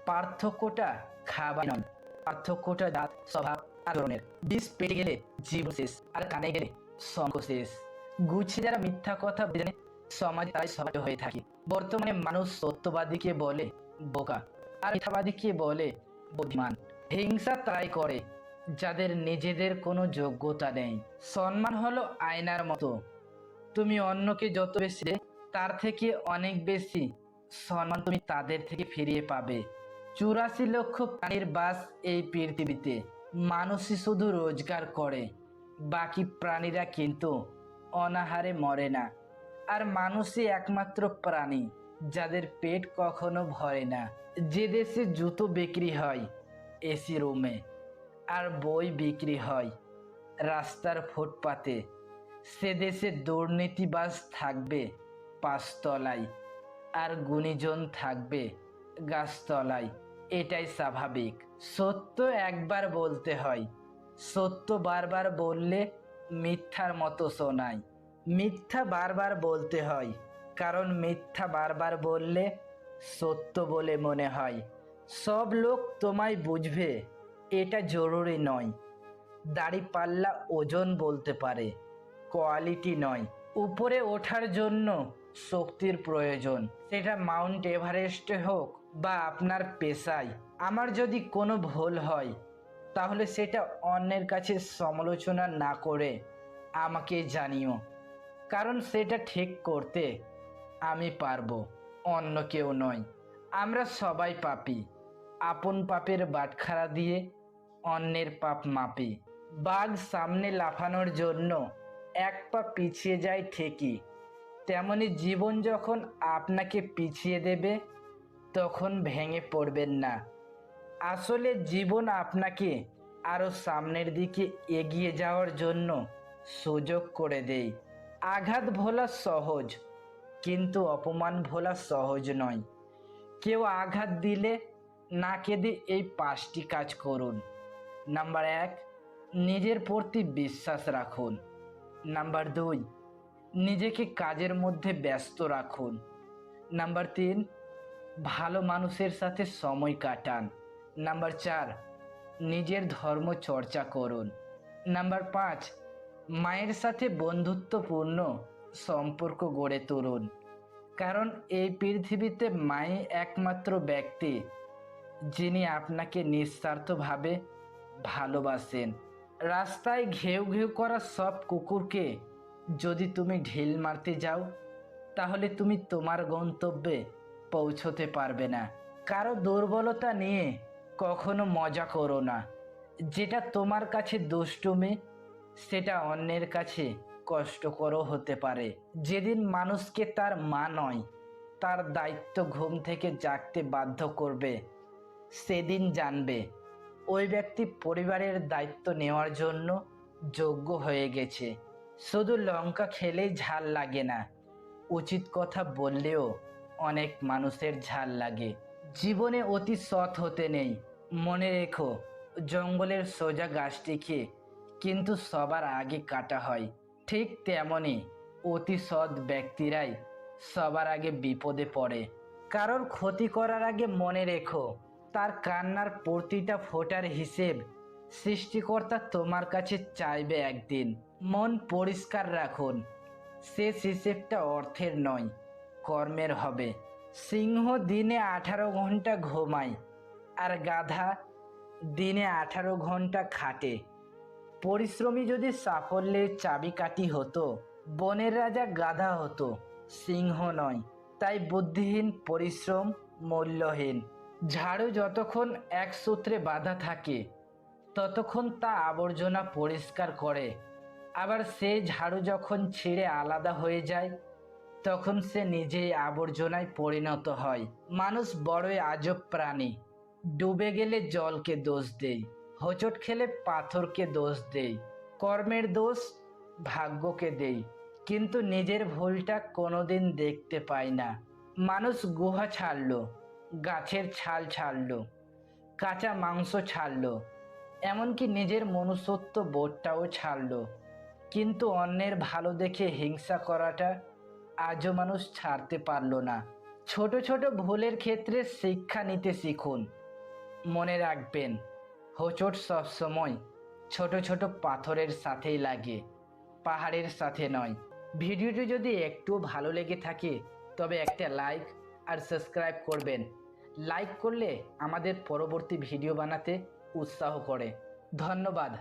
পার্থক্যটা খাবার নয়, পার্থক্যটা জাত, স্বভাব, আচরণের। বিষ পেটে গেলে জীবন শেষ, আর কানে গেলে শঙ্খ শেষ। গুছিয়ে যারা মিথ্যা কথা জানে সমাজে তাই সবাই হয়ে থাকে। বর্তমানে মানুষ সত্যবাদীকে বলে বোকা, আর মিথ্যাবাদীকে বলে বুদ্ধিমান। হিংসা তাই করে যাদের নিজেদের কোনো যোগ্যতা নেই। সম্মান হলো আয়নার মতো, তুমি অন্যকে যত বেশি দেবে, তার থেকে অনেক বেশি সম্মান তুমি তাদের থেকে ফিরিয়ে পাবে। 84 লক্ষ প্রাণীর বাস এই পৃথিবীতে, মানুষই শুধু রোজগার করে, বাকি প্রাণীরা কিন্তু অনাহারে মরে না। আর মানুষই একমাত্র প্রাণী যাদের পেট কখনো ভরে না। যে দেশে জুতো বিক্রি হয় এসি রুমে, আর বই বিক্রি হয় রাস্তার ফুটপাতে, সে দেশে দুর্নীতিবাজ থাকবে পাঁচতলায়, আর গুণীজন থাকবে গাছতলায়। এটাই স্বাভাবিক। সত্য একবার বলতে হয়, সত্য বারবার বললে মিথ্যার মতো শোনায়। মিথ্যা বারবার বলতে হয়, কারণ মিথ্যা বারবার বললে সত্য বলে মনে হয়। সব লোক তোমায় বুঝবে এটা জরুরি নয়। দাড়িপাল্লা ওজন বলতে পারে, কোয়ালিটি নয়। উপরে ওঠার জন্য শক্তির প্রয়োজন, সেটা মাউন্ট এভারেস্টে হোক বা আপনার পেশায়। আমার যদি কোনো ভুল হয় তাহলে সেটা অন্যের কাছে সমালোচনা না করে আমাকে জানিও, কারণ সেটা ঠিক করতে আমি পারবো, অন্য কেউ নয়। আমরা সবাই পাপী, আপন পাপের বাটখারা দিয়ে অন্যের পাপ মাপি। বাঘ সামনে লাফানোর জন্য এক পা পিছিয়ে যায় ঠিকই, তেমনি জীবন যখন আপনাকে পিছিয়ে দেবে তখন ভেঙে পড়বেন না। আসলে জীবন আপনাকে আরও সামনের দিকে এগিয়ে যাওয়ার জন্য সুযোগ করে দেয়। আঘাত ভোলা সহজ, কিন্তু অপমান ভোলা সহজ নয়। কেউ আঘাত দিলে না কেঁদে এই 5টি কাজ করুন। নাম্বার 1, নিজের প্রতি বিশ্বাস রাখুন। নাম্বার 2, নিজেকে কাজের মধ্যে ব্যস্ত রাখুন। নাম্বার 3, ভালো মানুষের সাথে সময় কাটান। নাম্বার 4, নিজের ধর্ম চর্চা করুন। নাম্বার 5, মায়ের সাথে বন্ধুত্বপূর্ণ সম্পর্ক গড়ে তুলুন, কারণ এই পৃথিবীতে মাই একমাত্র ব্যক্তি যিনি আপনাকে নিঃস্বার্থভাবে ভালোবাসেন। রাস্তায় ঘেউ ঘেউ করা সব কুকুরকে যদি তুমি ঢিল মারতে যাও তাহলে তুমি তোমার গন্তব্যে পৌঁছতে পারবে না। কারো দুর্বলতা নিয়ে কখনো মজা করো না। যেটা তোমার কাছে দুষ্টুমি সেটা অন্যের কাছে কষ্টকরও হতে পারে। যেদিন মানুষকে তার মা নয় তার দায়িত্ব ঘুম থেকে জাগতে বাধ্য করবে, সেদিন জানবে ওই ব্যক্তি পরিবারের দায়িত্ব নেওয়ার জন্য যোগ্য হয়ে গেছে। শুধু লঙ্কা খেলেই ঝাল লাগে না, উচিত কথা বললেও অনেক মানুষের ঝাল লাগে। জীবনে অতি সৎ হতে নেই, মনে রেখো। জঙ্গলের সোজা গাছটিকে কিন্তু সবার আগে কাটা হয়, ঠিক তেমনই অতি সৎ ব্যক্তিরাই সবার আগে বিপদে পড়ে। কারোর ক্ষতি করার আগে মনে রেখো তার কান্নার প্রতিটা ফোঁটার হিসেব সৃষ্টিকর্তা তোমার কাছে চাইবে একদিন। মন পরিষ্কার রাখুন, শেষ হিসেবটা অর্থের নয় কর্মের হবে। সিংহ দিনে 18 ঘন্টা ঘুমায়, আর গাধা দিনে 18 ঘন্টা খাটে। পরিশ্রমী যদি সাফল্যের চাবিকাঠি হতো, বনের রাজা গাধা হতো, সিংহ নয়। তাই বুদ্ধিহীন পরিশ্রম মূল্যহীন। ঝাড়ু যতক্ষণ এক সূত্রে বাঁধা থাকে ততক্ষণ তা আবর্জনা পরিষ্কার করে, আবার সেই ঝাড়ু যখন ছিঁড়ে আলাদা হয়ে যায় তখন সে নিজেই আবর্জনায় পরিণত হয়। মানুষ বড়ই আজব প্রাণী। ডুবে গেলে জলকে দোষ দেয়, হোঁচট খেলে পাথরকে দোষ দেয়, কর্মের দোষ ভাগ্যকে দেয়, কিন্তু নিজের ভুলটা কোনোদিন দেখতে পায় না। মানুষ গুহা ছাড়লো, গাছের ছাল ছাড়লো, কাঁচা মাংস ছাড়লো, এমনকি নিজের মনুষ্যত্ব বোধটাও ছাড়লো, কিন্তু অন্যের ভালো দেখে হিংসা করাটা আজও মানুষ ছাড়তে পারল না। ছোট ছোট ভুলের ক্ষেত্রে শিক্ষা নিতে শিখুন। মনে রাখবেন, হোঁচট সবসময় ছোট ছোট পাথরের সাথেই লাগে, পাহাড়ের সাথে নয়। ভিডিওটি যদি একটু ভালো লেগে থাকে তবে একটা লাইক আর সাবস্ক্রাইব করবেন। লাইক করলে আমাদের পরবর্তী ভিডিও বানাতে উৎসাহ করে। ধন্যবাদ।